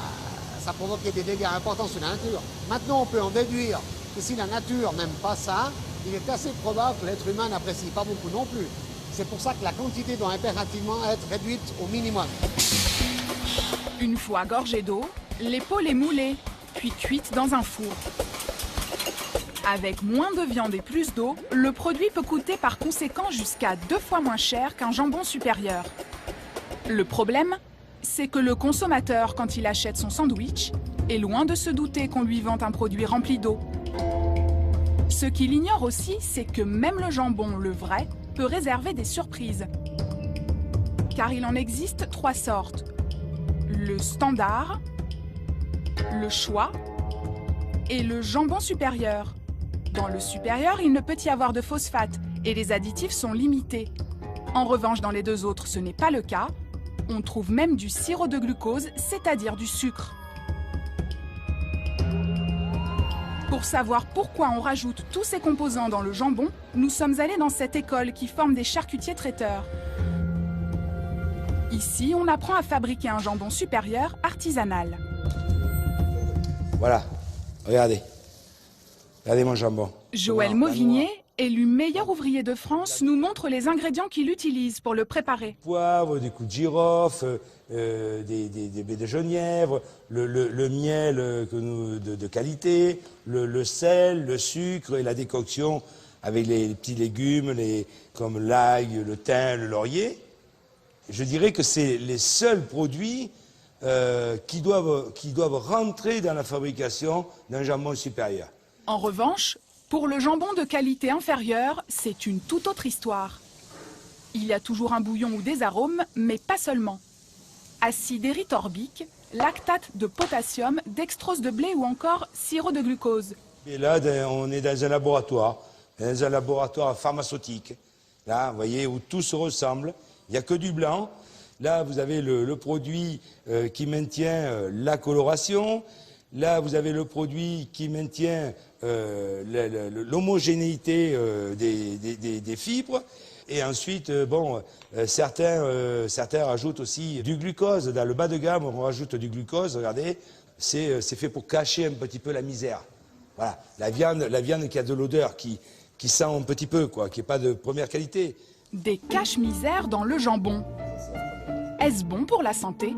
provoquait des dégâts importants sur la nature. Maintenant, on peut en déduire que si la nature n'aime pas ça, il est assez probable que l'être humain n'apprécie pas beaucoup non plus. C'est pour ça que la quantité doit impérativement être réduite au minimum. Une fois gorgée d'eau, l'épaule est moulée, puis cuite dans un four. Avec moins de viande et plus d'eau, le produit peut coûter par conséquent jusqu'à 2 fois moins cher qu'un jambon supérieur. Le problème, c'est que le consommateur, quand il achète son sandwich, est loin de se douter qu'on lui vend un produit rempli d'eau. Ce qu'il ignore aussi, c'est que même le jambon, le vrai, peut réserver des surprises. Car il en existe 3 sortes. Le standard, le choix et le jambon supérieur. Dans le supérieur, il ne peut y avoir de phosphate et les additifs sont limités. En revanche, dans les 2 autres, ce n'est pas le cas. On trouve même du sirop de glucose, c'est-à-dire du sucre. Pour savoir pourquoi on rajoute tous ces composants dans le jambon, nous sommes allés dans cette école qui forme des charcutiers traiteurs. Ici, on apprend à fabriquer un jambon supérieur artisanal. Voilà, regardez. Regardez mon jambon. Joël Mauvignier, élu meilleur ouvrier de France, nous montre les ingrédients qu'il utilise pour le préparer. Poivre, des coups de girofle, des baies de genièvre, le miel de qualité, le sel, le sucre et la décoction avec les petits légumes comme l'ail, le thym, le laurier. Je dirais que c'est les seuls produits qui doivent rentrer dans la fabrication d'un jambon supérieur. En revanche, pour le jambon de qualité inférieure, c'est une toute autre histoire. Il y a toujours un bouillon ou des arômes, mais pas seulement. Acide érythorbique, lactate de potassium, dextrose de blé ou encore sirop de glucose. Et là, on est dans un laboratoire pharmaceutique. Là, vous voyez, où tout se ressemble. Il n'y a que du blanc. Là, vous avez le produit qui maintient la coloration. Là, vous avez le produit qui maintient l'homogénéité des fibres. Et ensuite, certains rajoutent aussi du glucose. Dans le bas de gamme, on rajoute du glucose. Regardez, c'est fait pour cacher un petit peu la misère. Voilà, la viande qui a de l'odeur, qui sent un petit peu, quoi, qui n'est pas de première qualité. Des cache-misères dans le jambon. Est-ce bon pour la santé ?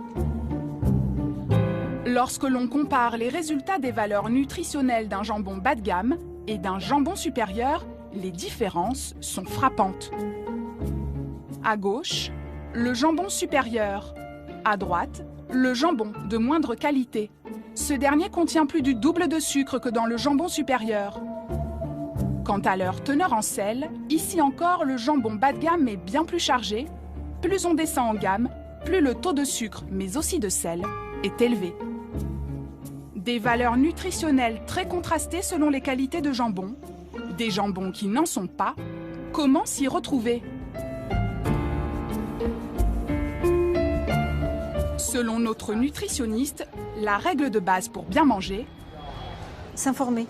Lorsque l'on compare les résultats des valeurs nutritionnelles d'un jambon bas de gamme et d'un jambon supérieur, les différences sont frappantes. À gauche, le jambon supérieur. À droite, le jambon de moindre qualité. Ce dernier contient plus du double de sucre que dans le jambon supérieur. Quant à leur teneur en sel, ici encore, le jambon bas de gamme est bien plus chargé. Plus on descend en gamme, plus le taux de sucre, mais aussi de sel, est élevé. Des valeurs nutritionnelles très contrastées selon les qualités de jambon. Des jambons qui n'en sont pas. Comment s'y retrouver ? Selon notre nutritionniste, la règle de base pour bien manger, s'informer.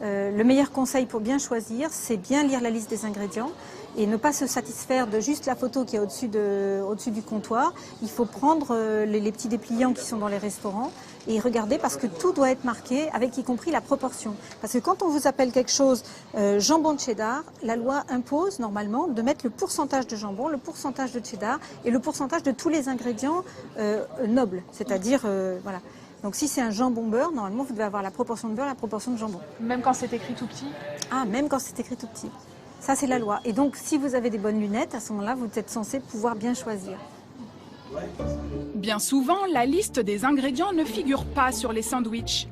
Le meilleur conseil pour bien choisir, c'est bien lire la liste des ingrédients et ne pas se satisfaire de juste la photo qui est au-dessus du comptoir. Il faut prendre les petits dépliants qui sont dans les restaurants et regarder parce que tout doit être marqué, avec y compris la proportion. Parce que quand on vous appelle quelque chose jambon de cheddar, la loi impose normalement de mettre le pourcentage de jambon, le pourcentage de cheddar et le pourcentage de tous les ingrédients nobles, c'est-à-dire voilà. Donc si c'est un jambon beurre, normalement vous devez avoir la proportion de beurre et la proportion de jambon. même quand c'est écrit tout petit. Ah, même quand c'est écrit tout petit. Ça c'est la loi. Et donc si vous avez des bonnes lunettes, à ce moment-là, vous êtes censé pouvoir bien choisir. Bien souvent, la liste des ingrédients ne figure pas sur les sandwichs.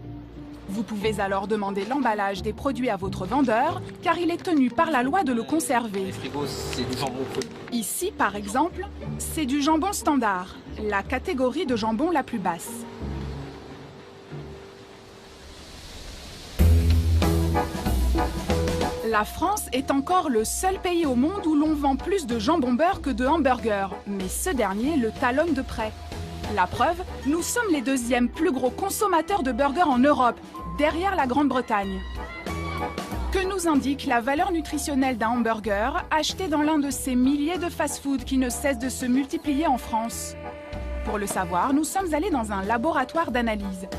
Vous pouvez alors demander l'emballage des produits à votre vendeur, car il est tenu par la loi de le conserver. Les frigos, c'est du jambon cru. Ici, par exemple, c'est du jambon standard, la catégorie de jambon la plus basse. La France est encore le seul pays au monde où l'on vend plus de jambon beurre que de hamburgers, mais ce dernier le talonne de près. La preuve, nous sommes les deuxièmes plus gros consommateurs de burgers en Europe, derrière la Grande-Bretagne. Que nous indique la valeur nutritionnelle d'un hamburger acheté dans l'un de ces milliers de fast-food qui ne cessent de se multiplier en France? Pour le savoir, nous sommes allés dans un laboratoire d'analyse.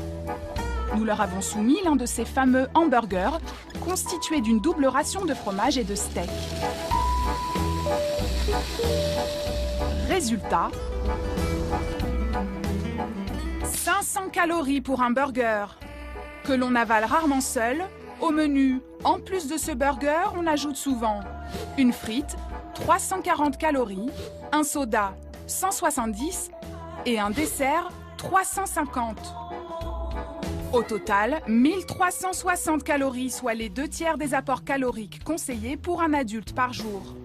Nous leur avons soumis l'un de ces fameux hamburgers, constitué d'une double ration de fromage et de steak. Résultat, 500 calories pour un burger, que l'on avale rarement seul. Au menu, en plus de ce burger, on ajoute souvent une frite, 340 calories, un soda, 170 et un dessert, 350. Au total, 1360 calories, soit les 2/3 des apports caloriques conseillés pour un adulte par jour.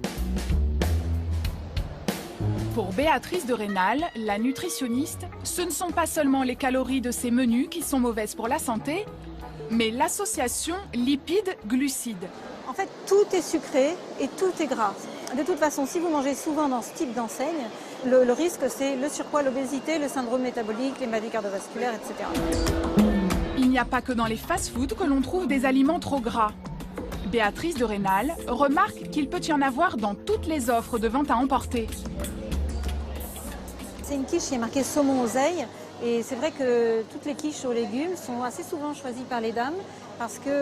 Pour Béatrice de Rênal, la nutritionniste, ce ne sont pas seulement les calories de ces menus qui sont mauvaises pour la santé, mais l'association lipides-glucides. En fait, tout est sucré et tout est gras. De toute façon, si vous mangez souvent dans ce type d'enseigne, le risque, c'est le surpoids, l'obésité, le syndrome métabolique, les maladies cardiovasculaires, etc. Il n'y a pas que dans les fast-foods que l'on trouve des aliments trop gras. Béatrice de Rênal remarque qu'il peut y en avoir dans toutes les offres de vente à emporter. C'est une quiche qui est marquée saumon oseille. Et c'est vrai que toutes les quiches aux légumes sont assez souvent choisies par les dames parce qu'il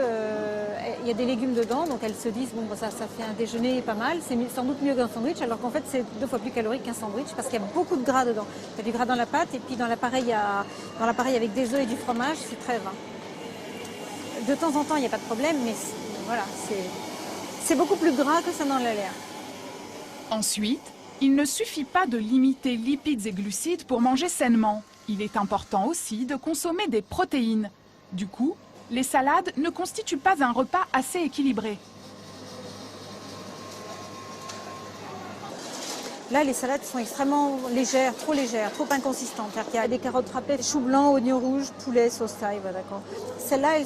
y a des légumes dedans, donc elles se disent bon, ça fait un déjeuner pas mal, c'est sans doute mieux qu'un sandwich, alors qu'en fait c'est 2 fois plus calorique qu'un sandwich parce qu'il y a beaucoup de gras dedans. Il y a du gras dans la pâte et puis dans l'appareil avec des œufs et du fromage, c'est très gras. De temps en temps, il n'y a pas de problème, mais voilà, c'est beaucoup plus gras que ça n'en a l'air. Ensuite, il ne suffit pas de limiter lipides et glucides pour manger sainement. Il est important aussi de consommer des protéines. Du coup, les salades ne constituent pas un repas assez équilibré. Là, les salades sont extrêmement légères, trop inconsistantes. Il y a des carottes râpées, choux blancs, oignons rouges, poulet, sauce thaï, d'accord. Celle-là,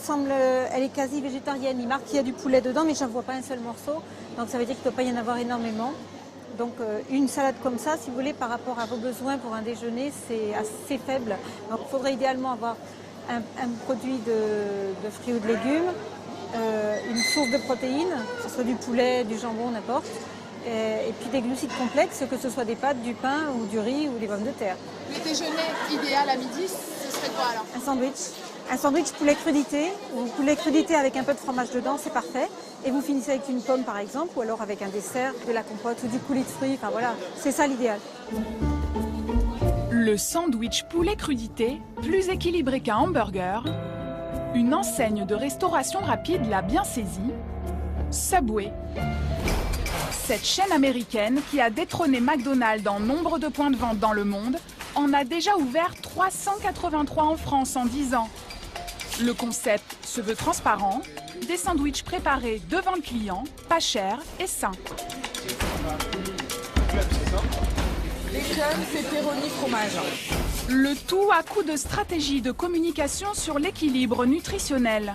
elle est quasi végétarienne. Il marque qu'il y a du poulet dedans, mais je n'en vois pas un seul morceau. Donc ça veut dire qu'il ne doit pas y en avoir énormément. Donc une salade comme ça, si vous voulez, par rapport à vos besoins pour un déjeuner, c'est assez faible. Donc il faudrait idéalement avoir un produit de fruits ou de légumes, une source de protéines, que ce soit du poulet, du jambon, n'importe, et puis des glucides complexes, que ce soit des pâtes, du pain ou du riz ou des pommes de terre. Le déjeuner idéal à midi, ce serait quoi alors? Un sandwich. Un sandwich poulet crudité, ou poulet crudité avec un peu de fromage dedans, c'est parfait. Et vous finissez avec une pomme par exemple, ou alors avec un dessert, de la compote ou du coulis de fruits, enfin voilà, c'est ça l'idéal. Le sandwich poulet crudité, plus équilibré qu'un hamburger, une enseigne de restauration rapide l'a bien saisi, Subway. Cette chaîne américaine, qui a détrôné McDonald's dans nombre de points de vente dans le monde, en a déjà ouvert 383 en France en 10 ans. Le concept se veut transparent, des sandwichs préparés devant le client, pas chers et sains. Bacon, pepperoni, fromage. Le tout à coup de stratégie de communication sur l'équilibre nutritionnel.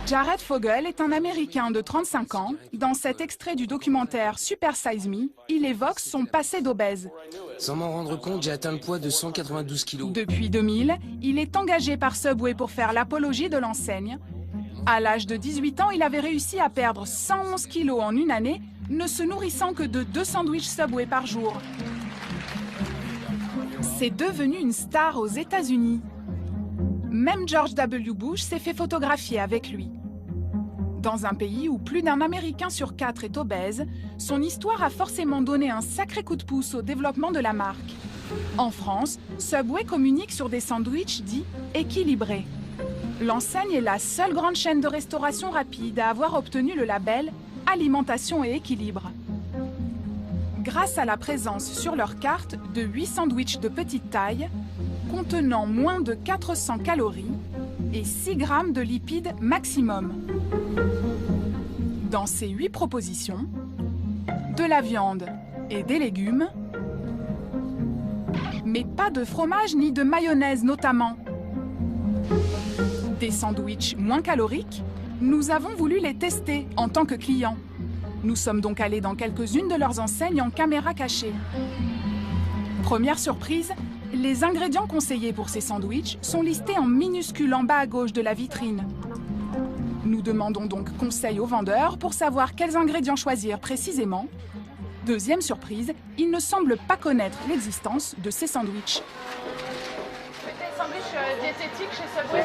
Jared Fogle est un Américain de 35 ans. Dans cet extrait du documentaire Super Size Me, il évoque son passé d'obèse. Sans m'en rendre compte, j'ai atteint le poids de 192 kilos. Depuis 2000, il est engagé par Subway pour faire l'apologie de l'enseigne. À l'âge de 18 ans, il avait réussi à perdre 111 kilos en une année, ne se nourrissant que de 2 sandwichs Subway par jour. C'est devenu une star aux États-Unis. Même George W. Bush s'est fait photographier avec lui. Dans un pays où plus d'un Américain sur 4 est obèse, son histoire a forcément donné un sacré coup de pouce au développement de la marque. En France, Subway communique sur des sandwichs dits équilibrés. L'enseigne est la seule grande chaîne de restauration rapide à avoir obtenu le label Alimentation et équilibre. Grâce à la présence sur leur carte de 8 sandwichs de petite taille, contenant moins de 400 calories et 6 grammes de lipides maximum. Dans ces 8 propositions, de la viande et des légumes, mais pas de fromage ni de mayonnaise notamment. Des sandwichs moins caloriques Nous avons voulu les tester en tant que clients. Nous sommes donc allés dans quelques-unes de leurs enseignes en caméra cachée. Première surprise, les ingrédients conseillés pour ces sandwichs sont listés en minuscules en bas à gauche de la vitrine. Nous demandons donc conseil aux vendeurs pour savoir quels ingrédients choisir précisément. Deuxième surprise, ils ne semblent pas connaître l'existence de ces sandwichs. Des sandwichs diététiques chez Subway.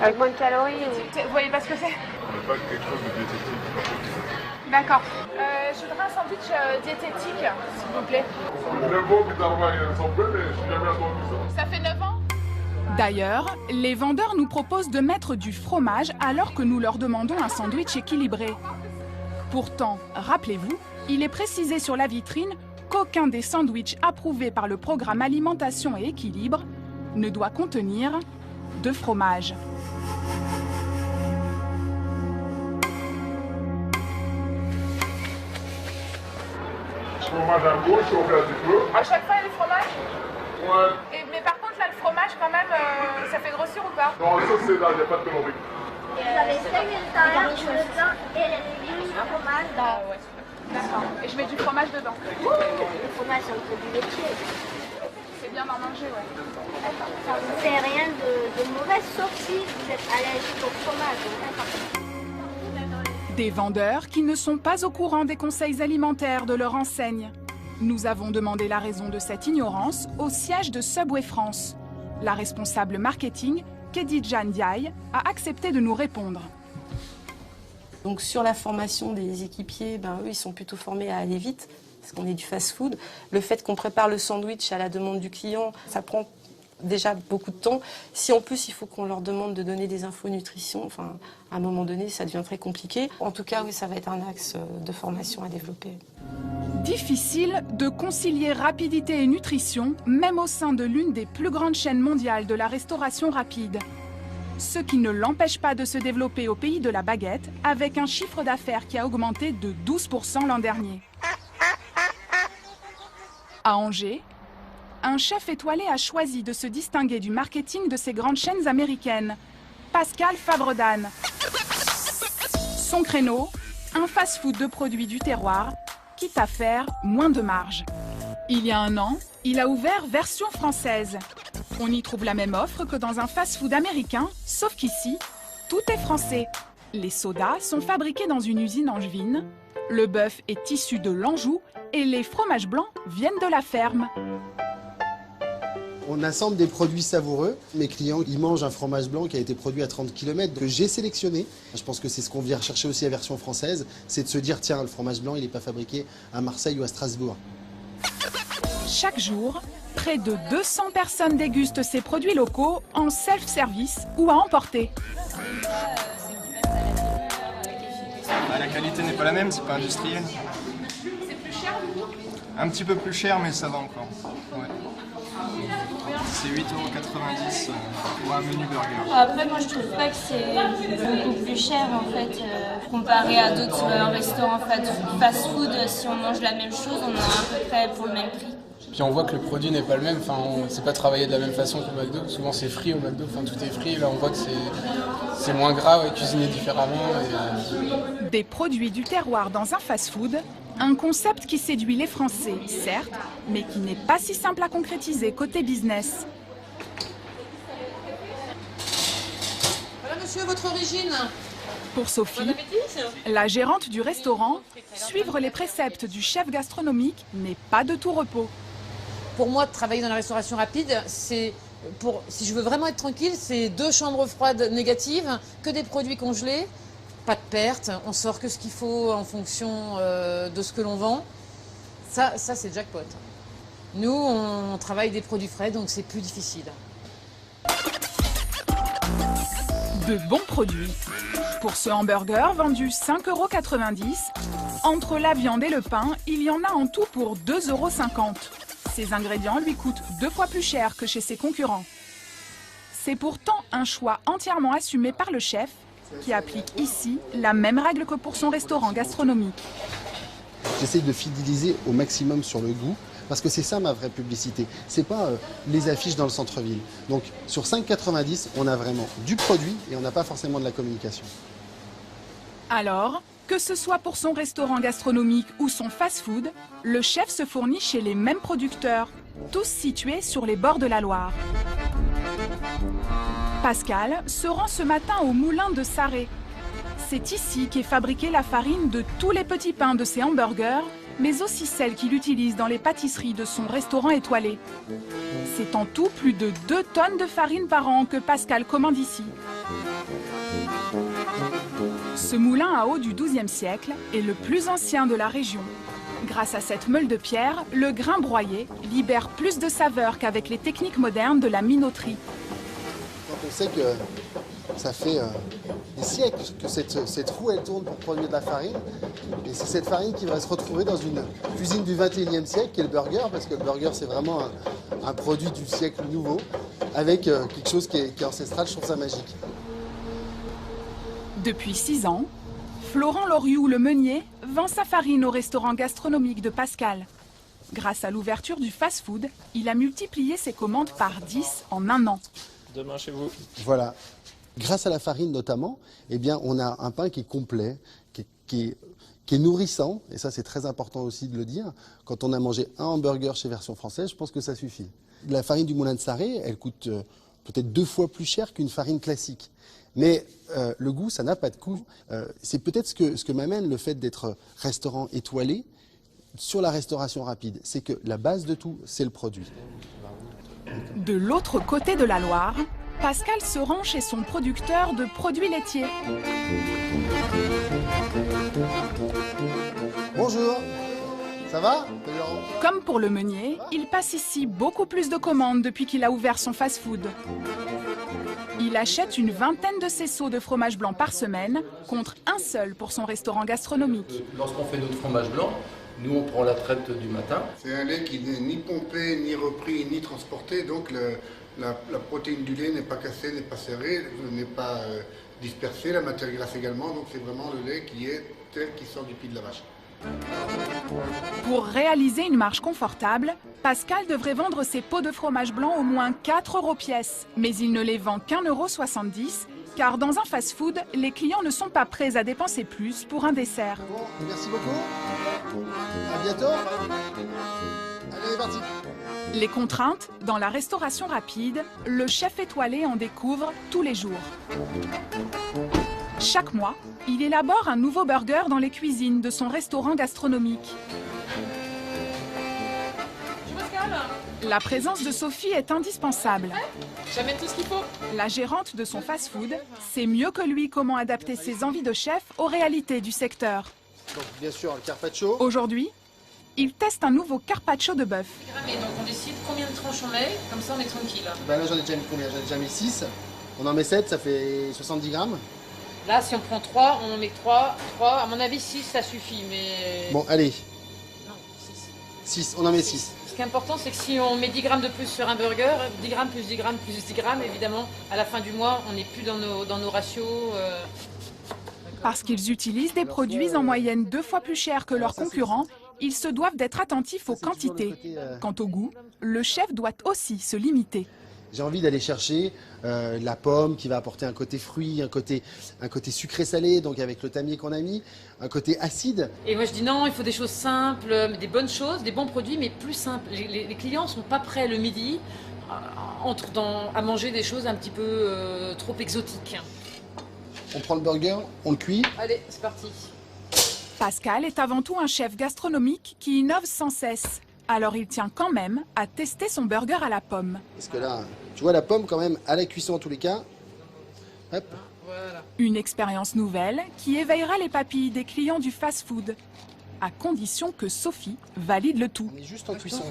Avec moins de calories. Vous voyez pas ce que c'est? On n'a pas quelque chose de diététique. D'accord. Je voudrais un sandwich diététique, s'il vous plaît. Ça fait 9 ans? D'ailleurs, les vendeurs nous proposent de mettre du fromage alors que nous leur demandons un sandwich équilibré. Pourtant, rappelez-vous, il est précisé sur la vitrine qu'aucun des sandwichs approuvés par le programme Alimentation et Équilibre ne doit contenir de fromage. Fromage à gauche, on fait un petit peu. À chaque fois, il y a du fromage? Ouais. Mais par contre, là, le fromage, quand même, ça fait grossir ou pas? Non, ça c'est là, il n'y a pas de calories. Vous avez 5 minutes à l'heure, je le blanc et le fromage. Ouais. D'accord. Et je mets du fromage dedans. Le fromage, c'est un produit laitier. C'est bien d'en manger, ouais. D'accord. Ça ne fait rien de mauvais, sauf si vous êtes allergique au fromage. Des vendeurs qui ne sont pas au courant des conseils alimentaires de leur enseigne. Nous avons demandé la raison de cette ignorance au siège de Subway France. La responsable marketing, Khedija Ndiaye, a accepté de nous répondre. Donc sur la formation des équipiers, eux ils sont plutôt formés à aller vite, parce qu'on est du fast-food. Le fait qu'on prépare le sandwich à la demande du client, ça prend déjà beaucoup de temps. Si en plus il faut qu'on leur demande de donner des infos nutrition, à un moment donné ça devient très compliqué. En tout cas oui, ça va être un axe de formation à développer. Difficile de concilier rapidité et nutrition, même au sein de l'une des plus grandes chaînes mondiales de la restauration rapide. Ce qui ne l'empêche pas de se développer au pays de la baguette, avec un chiffre d'affaires qui a augmenté de 12% l'an dernier. À Angers, un chef étoilé a choisi de se distinguer du marketing de ces grandes chaînes américaines. Pascal Favredan. Son créneau, un fast-food de produits du terroir, quitte à faire moins de marge. Il y a un an, il a ouvert version française. On y trouve la même offre que dans un fast-food américain, sauf qu'ici, tout est français. Les sodas sont fabriqués dans une usine angevine, le bœuf est issu de l'Anjou et les fromages blancs viennent de la ferme. On assemble des produits savoureux. Mes clients, ils mangent un fromage blanc qui a été produit à 30 km, que j'ai sélectionné. Je pense que c'est ce qu'on vient rechercher aussi à version française, c'est de se dire, tiens, le fromage blanc, il n'est pas fabriqué à Marseille ou à Strasbourg. Chaque jour, près de 200 personnes dégustent ces produits locaux en self-service ou à emporter. La qualité n'est pas la même, c'est pas industriel. C'est plus cher du coup? Un petit peu plus cher, mais ça va encore. Ouais. C'est 8,90 € pour un menu burger. Après, moi je trouve pas que c'est beaucoup plus cher en fait, comparé à d'autres restaurants fast-food. Si on mange la même chose, on a à peu près pour le même prix. Puis on voit que le produit n'est pas le même, c'est pas travaillé de la même façon qu'au McDo. Souvent c'est frit au McDo, tout est frit. Là on voit que c'est moins gras, cuisiné différemment. Des produits du terroir dans un fast-food, un concept qui séduit les Français, certes, mais qui n'est pas si simple à concrétiser côté business. Voilà monsieur, votre origine. Pour Sophie, la gérante du restaurant, suivre les préceptes du chef gastronomique n'est pas de tout repos. Pour moi, travailler dans la restauration rapide, si je veux vraiment être tranquille, c'est 2 chambres froides négatives, que des produits congelés, pas de perte, on sort que ce qu'il faut en fonction de ce que l'on vend. Ça c'est jackpot. Nous, on travaille des produits frais, donc c'est plus difficile. De bons produits. Pour ce hamburger vendu 5,90 €, entre la viande et le pain, il y en a en tout pour 2,50 €. Ces ingrédients lui coûtent 2 fois plus cher que chez ses concurrents. C'est pourtant un choix entièrement assumé par le chef, qui applique ici la même règle que pour son restaurant gastronomique. J'essaye de fidéliser au maximum sur le goût, parce que c'est ça ma vraie publicité. C'est pas les affiches dans le centre-ville. Donc sur 5,90 €, on a vraiment du produit et on n'a pas forcément de la communication. Alors, que ce soit pour son restaurant gastronomique ou son fast-food, le chef se fournit chez les mêmes producteurs, tous situés sur les bords de la Loire. Pascal se rend ce matin au moulin de Sarré. C'est ici qu'est fabriquée la farine de tous les petits pains de ses hamburgers, mais aussi celle qu'il utilise dans les pâtisseries de son restaurant étoilé. C'est en tout plus de 2 tonnes de farine par an que Pascal commande ici. Ce moulin à eau du XIIe siècle est le plus ancien de la région. Grâce à cette meule de pierre, le grain broyé libère plus de saveur qu'avec les techniques modernes de la minoterie. Quand on sait que ça fait des siècles que cette roue elle tourne pour produire de la farine, et c'est cette farine qui va se retrouver dans une cuisine du XXIe siècle qui est le burger, parce que le burger c'est vraiment un produit du siècle nouveau, avec quelque chose qui est ancestral. Je trouve ça magique. Depuis 6 ans, Florent Loriou, le meunier, vend sa farine au restaurant gastronomique de Pascal. Grâce à l'ouverture du fast-food, il a multiplié ses commandes par 10 en 1 an. Demain chez vous. Voilà. Grâce à la farine notamment, eh bien, on a un pain qui est complet, qui est nourrissant, et ça c'est très important aussi de le dire. Quand on a mangé un hamburger chez Version Française, je pense que ça suffit. La farine du moulin de Sarré, elle coûte peut-être 2 fois plus cher qu'une farine classique. Mais le goût, ça n'a pas de coût. C'est peut-être ce que m'amène le fait d'être restaurant étoilé sur la restauration rapide. C'est que la base de tout, c'est le produit. De l'autre côté de la Loire, Pascal se rend chez son producteur de produits laitiers. Bonjour, ça va? Comme pour le meunier, il passe ici beaucoup plus de commandes depuis qu'il a ouvert son fast-food. Il achète une vingtaine de ces seaux de fromage blanc par semaine, contre un seul pour son restaurant gastronomique. Lorsqu'on fait notre fromage blanc, nous on prend la traite du matin. C'est un lait qui n'est ni pompé, ni repris, ni transporté, donc la protéine du lait n'est pas cassée, n'est pas serrée, n'est pas dispersée, la matière grasse également, donc c'est vraiment le lait qui est tel qu'il sort du pied de la vache. Pour réaliser une marge confortable, Pascal devrait vendre ses pots de fromage blanc au moins 4 € pièce. Mais il ne les vend qu'1,70 €, car dans un fast-food, les clients ne sont pas prêts à dépenser plus pour un dessert. Bon, merci beaucoup. À bientôt. Allez, c'est parti. Les contraintes, dans la restauration rapide, le chef étoilé en découvre tous les jours. Chaque mois, il élabore un nouveau burger dans les cuisines de son restaurant gastronomique. La présence de Sophie est indispensable. J'amène tout ce qu'il faut. La gérante de son fast-food sait mieux que lui comment adapter ses envies de chef aux réalités du secteur. Donc, bien sûr, le carpaccio. Aujourd'hui, il teste un nouveau carpaccio de bœuf. Donc on décide combien de tranches on met, comme ça on est tranquille. Ben là, j'en ai déjà mis combien? J'en ai déjà mis 6. On en met 7, ça fait 70 grammes. Là, si on prend 3, on en met 3. À mon avis, 6, ça suffit, mais... Bon, allez. Non, 6, on en met 6. Ce qui est important, c'est que si on met 10 grammes de plus sur un burger, 10 grammes plus 10 grammes plus 10 grammes, évidemment, à la fin du mois, on n'est plus dans nos ratios. Parce qu'ils utilisent des produits en moyenne 2 fois plus chers que leurs concurrents, ils se doivent d'être attentifs aux quantités. Quant au goût, le chef doit aussi se limiter. J'ai envie d'aller chercher la pomme qui va apporter un côté fruit, un côté sucré-salé, donc avec le tamier qu'on a mis, un côté acide. Et moi je dis non, il faut des choses simples, des bonnes choses, des bons produits, mais plus simples. Les clients ne sont pas prêts le midi à manger des choses un petit peu trop exotiques. On prend le burger, on le cuit. Allez, c'est parti. Pascal est avant tout un chef gastronomique qui innove sans cesse. Alors il tient quand même à tester son burger à la pomme. Parce que là, tu vois la pomme quand même à la cuisson en tous les cas. Hop. Voilà. Une expérience nouvelle qui éveillera les papilles des clients du fast-food. À condition que Sophie valide le tout. On est juste en cuisson.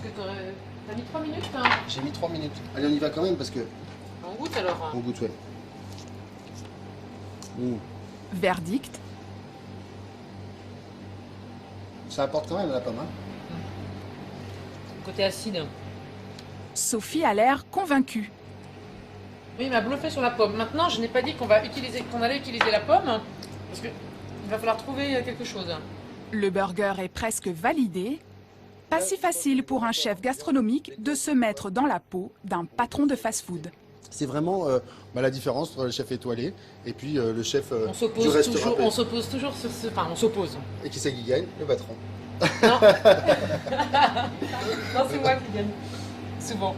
T'as mis 3 minutes hein? J'ai mis 3 minutes. Allez, on y va quand même parce que... On goûte alors. On goûte, ouais. Verdict. Ça apporte quand même la pomme, hein. Côté acide. Sophie a l'air convaincue. Oui, il m'a bluffé sur la pomme. Maintenant, je n'ai pas dit qu'on allait utiliser la pomme, parce qu'il va falloir trouver quelque chose. Le burger est presque validé. Pas si facile pour un chef gastronomique de se mettre dans la peau d'un patron de fast-food. C'est vraiment la différence entre le chef étoilé et puis le chef on du restaurant. On s'oppose toujours sur ce... Enfin, on s'oppose. Et qui c'est qui gagne? Le patron. Non, non c'est moi qui gagne. Souvent.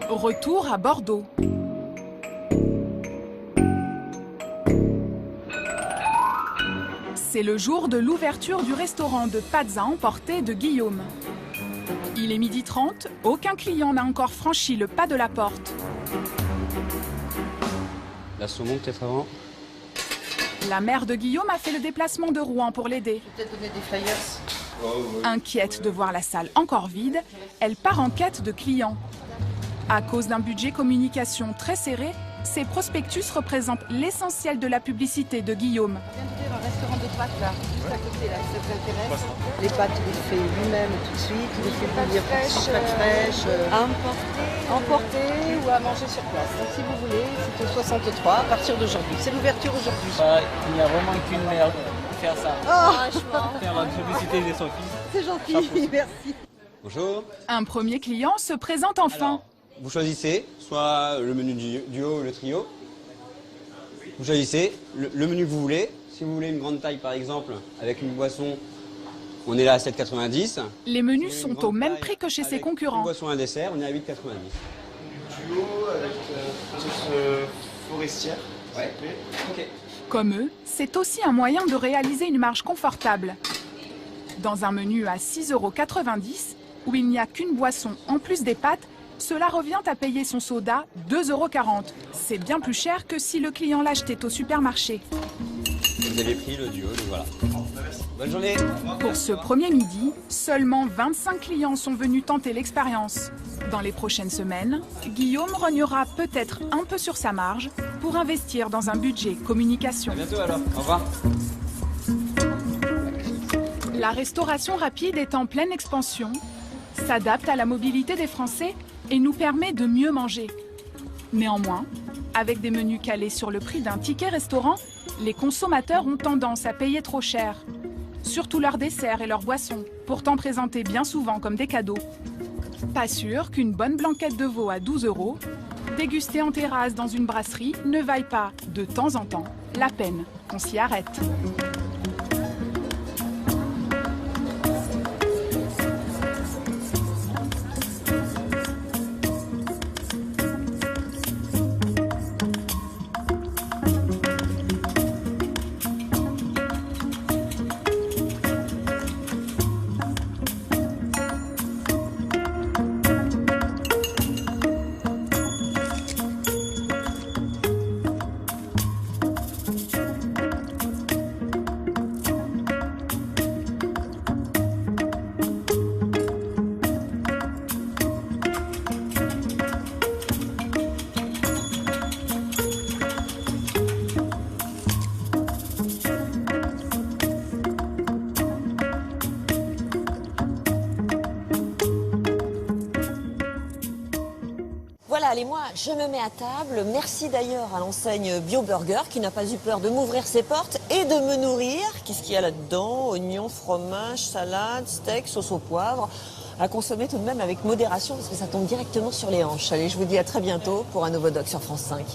Retour à Bordeaux. C'est le jour de l'ouverture du restaurant de pâtes à emporter de Guillaume. Il est 12h30, aucun client n'a encore franchi le pas de la porte. La saumon peut-être avant. La mère de Guillaume a fait le déplacement de Rouen pour l'aider. Je vais peut-être donner des flyers. Inquiète de voir la salle encore vide, elle part en quête de clients. À cause d'un budget communication très serré, ces prospectus représentent l'essentiel de la publicité de Guillaume. On vient d'ouvrir un restaurant de pâtes là, juste à côté là, ça t'intéresse. Les pâtes, il les fait lui-même tout de suite, il les fait bouillir pâtes fraîches, emporter ou à manger sur place. Donc si vous voulez, c'est au 63 à partir d'aujourd'hui. C'est l'ouverture aujourd'hui. Il n'y a vraiment qu'une mère pour faire ça. Franchement. Faire la publicité de son fils. C'est gentil, merci. Bonjour. Un premier client se présente enfin. Vous choisissez soit le menu duo ou le trio. Vous choisissez le menu que vous voulez. Si vous voulez une grande taille par exemple, avec une boisson, on est là à 7,90. Les menus sont au même prix que chez ses concurrents. Une boisson et un dessert, on est à 8,90. Duo avec sauce forestière. Ouais. Ok. Comme eux, c'est aussi un moyen de réaliser une marge confortable. Dans un menu à 6,90 €, où il n'y a qu'une boisson en plus des pâtes, cela revient à payer son soda 2,40 €. C'est bien plus cher que si le client l'achetait au supermarché. Vous avez pris le duo, donc voilà. Bonne journée. Pour ce premier midi, seulement 25 clients sont venus tenter l'expérience. Dans les prochaines semaines, Guillaume rognera peut-être un peu sur sa marge pour investir dans un budget communication. À bientôt alors. Au revoir. La restauration rapide est en pleine expansion, s'adapte à la mobilité des Français et nous permet de mieux manger. Néanmoins, avec des menus calés sur le prix d'un ticket restaurant, les consommateurs ont tendance à payer trop cher. Surtout leurs desserts et leurs boissons, pourtant présentés bien souvent comme des cadeaux. Pas sûr qu'une bonne blanquette de veau à 12 €, dégustée en terrasse dans une brasserie, ne vaille pas, de temps en temps, la peine qu'on s'y arrête. Voilà, allez, moi, je me mets à table. Merci d'ailleurs à l'enseigne Bio Burger qui n'a pas eu peur de m'ouvrir ses portes et de me nourrir. Qu'est-ce qu'il y a là-dedans? Oignons, fromage, salade, steak, sauce au poivre. À consommer tout de même avec modération parce que ça tombe directement sur les hanches. Allez, je vous dis à très bientôt pour un nouveau doc sur France 5.